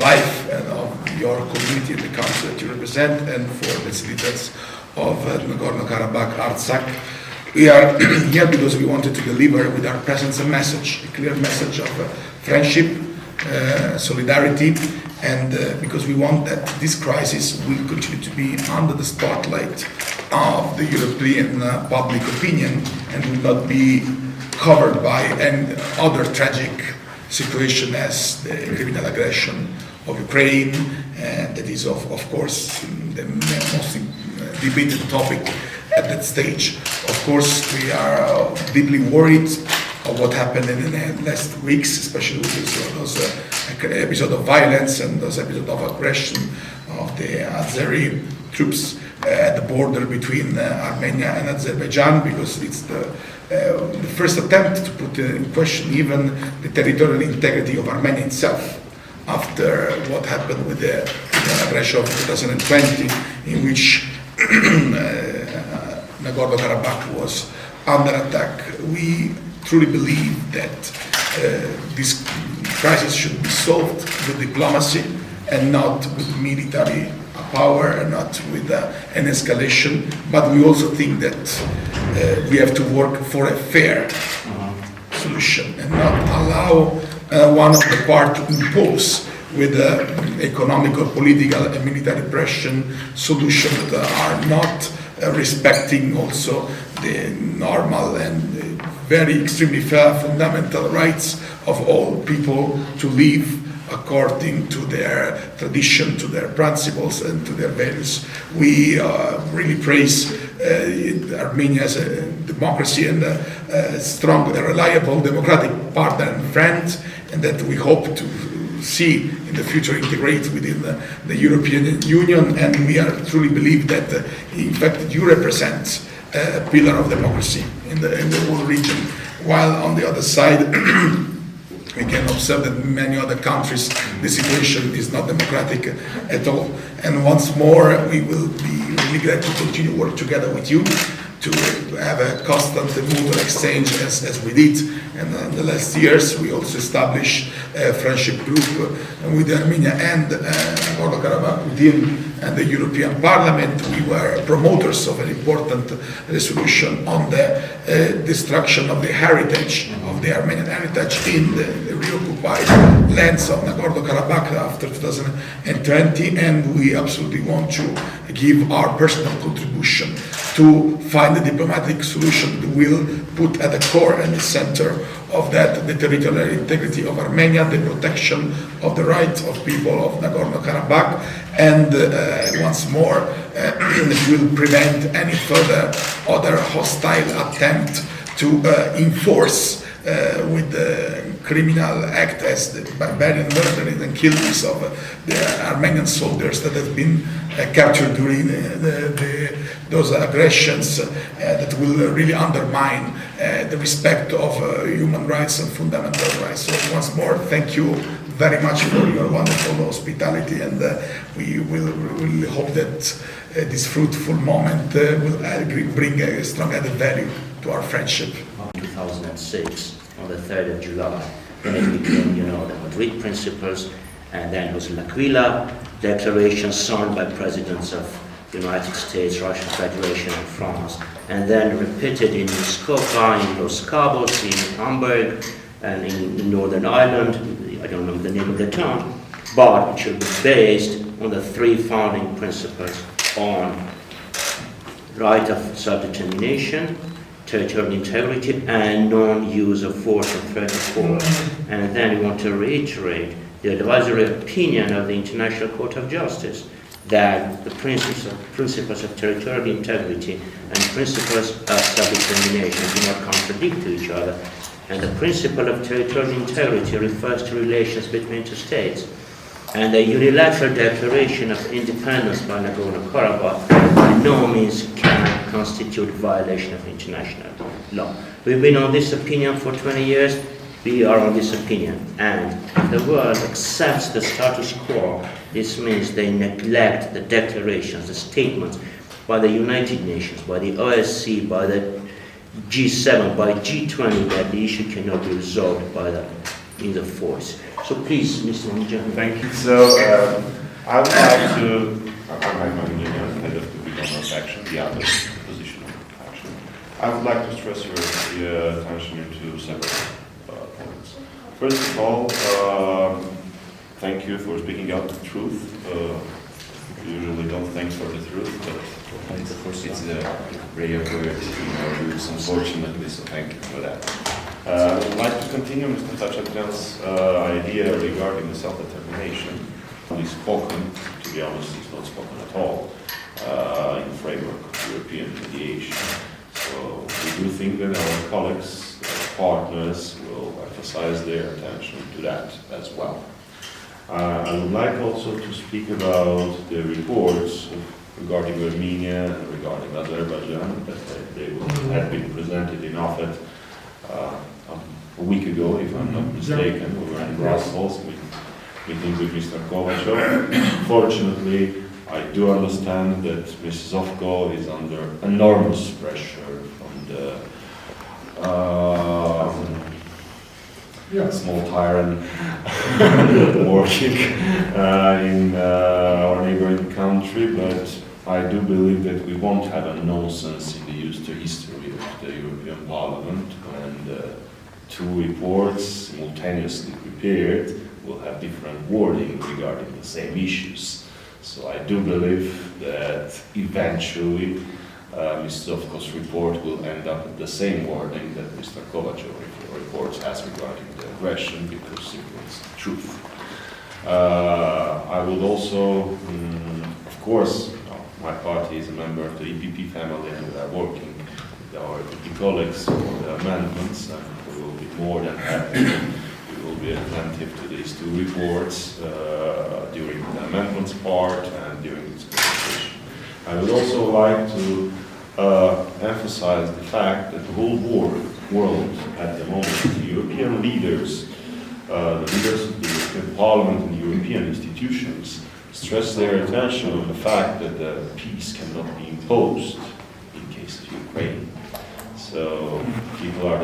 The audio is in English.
life and of your community in the country that you represent, and for the citizens of Nagorno-Karabakh, Artsakh. We are here because we wanted to deliver with our presence a message, a clear message of friendship, solidarity, and because we want that this crisis will continue to be under the spotlight of the European public opinion and will not be covered by any other tragic situation as the criminal aggression of Ukraine, and that is of course the most debated topic at that stage. Of course, we are deeply worried of what happened in the last weeks, especially with those episodes of violence and those episodes of aggression of the Azeri troops at the border between Armenia and Azerbaijan, because it's the first attempt to put in question even the territorial integrity of Armenia itself after what happened with the aggression of 2020, in which Nagorno-Karabakh was under attack. We truly believe that this crisis should be solved with diplomacy and not with military power and not with an escalation. But we also think that we have to work for a fair solution and not allow one of the parts to impose with economic or political and military pressure solutions that are not respecting also the normal and very extremely fair fundamental rights of all people to live according to their tradition, to their principles, and to their values. We really praise Armenia's democracy and a strong, reliable, democratic partner and friend, and that we hope to see in the future integrate within the European Union. And we truly believe that, in fact, you represent a pillar of democracy in the whole region. While on the other side, we can observe that in many other countries the situation is not democratic at all. And once more, we will be really glad to continue work together with you to have a constant mutual exchange as we did. And in the last years, we also established a friendship group with Armenia and Nagorno-Karabakh within the European Parliament. We were promoters of an important resolution on the destruction of the heritage, of the Armenian heritage in the reoccupied lands of Nagorno-Karabakh after 2020, and we absolutely want to give our personal contribution to find a diplomatic solution that will put at the core and the center of that the territorial integrity of Armenia, the protection of the rights of people of Nagorno-Karabakh, and once more, it will prevent any further other hostile attempt to enforce with the criminal act as the barbarian murderings and killings of the Armenian soldiers that have been captured during those aggressions that will really undermine the respect of human rights and fundamental rights. So once more, thank you very much for your wonderful hospitality, and we will really hope that this fruitful moment will bring a strong added value to our friendship. 2006, on the 3rd of July, then it became, the Madrid Principles, and then it was L'Aquila Declaration signed by presidents of the United States, Russian Federation, and France, and then repeated in Skopje, in Los Cabos, in Hamburg, and in Northern Ireland. I don't know the name of the town, but it should be based on the three founding principles on right of self-determination, territorial integrity, and non-use of force or threat of force. And then we want to reiterate the advisory opinion of the International Court of Justice that the principles of territorial integrity and principles of self-determination do not contradict to each other. And the principle of territorial integrity refers to relations between two states. And the unilateral declaration of independence by Nagorno-Karabakh by no means can constitute violation of international law. We've been on this opinion for 20 years. We are on this opinion. And if the world accepts the status quo, this means they neglect the declarations, the statements by the United Nations, by the OSCE, by the G7, by G20, that the issue cannot be resolved by the in the force. So please, Mr. Manager. Thank you. So I would like to, I'm head of the Bajornov faction, the other position of the faction. I would like to stress your attention into several points. First of all, thank you for speaking out the truth. Usually don't thanks for the truth, but it's a rare word in our use, unfortunately, so thank you for that. I would like to continue Mr. Tachakjan's idea regarding the self-determination. It's spoken, to be honest, it's not spoken at all in the framework of European mediation. So we do think that our colleagues, our partners, will emphasize their attention to that as well. I would like also to speak about the reports regarding Armenia and regarding Azerbaijan that had been presented in Aravot a week ago, if I'm not mistaken. We were in Brussels meeting with Mr. Kovachev. Fortunately, I do understand that Ms. Zovko is under enormous pressure from the small tyrant working in our neighboring country, but I do believe that we won't have a nonsense in the history of the European Parliament when two reports simultaneously prepared will have different wording regarding the same issues. So I do believe that eventually Mr. Zovko's report will end up with the same wording that Mr. Kovachev reports has regarding the aggression, because simply it's the truth. I would also, of course, my party is a member of the EPP family and we are working with our EPP colleagues for the amendments, and we will be more than happy. We will be attentive to these two reports during the amendments part and during this presentation. I would also like to emphasize the fact that the whole world at the moment, the European leaders, the leaders of the European Parliament and European institutions stress their attention on the fact that the peace cannot be imposed in case of Ukraine. So people are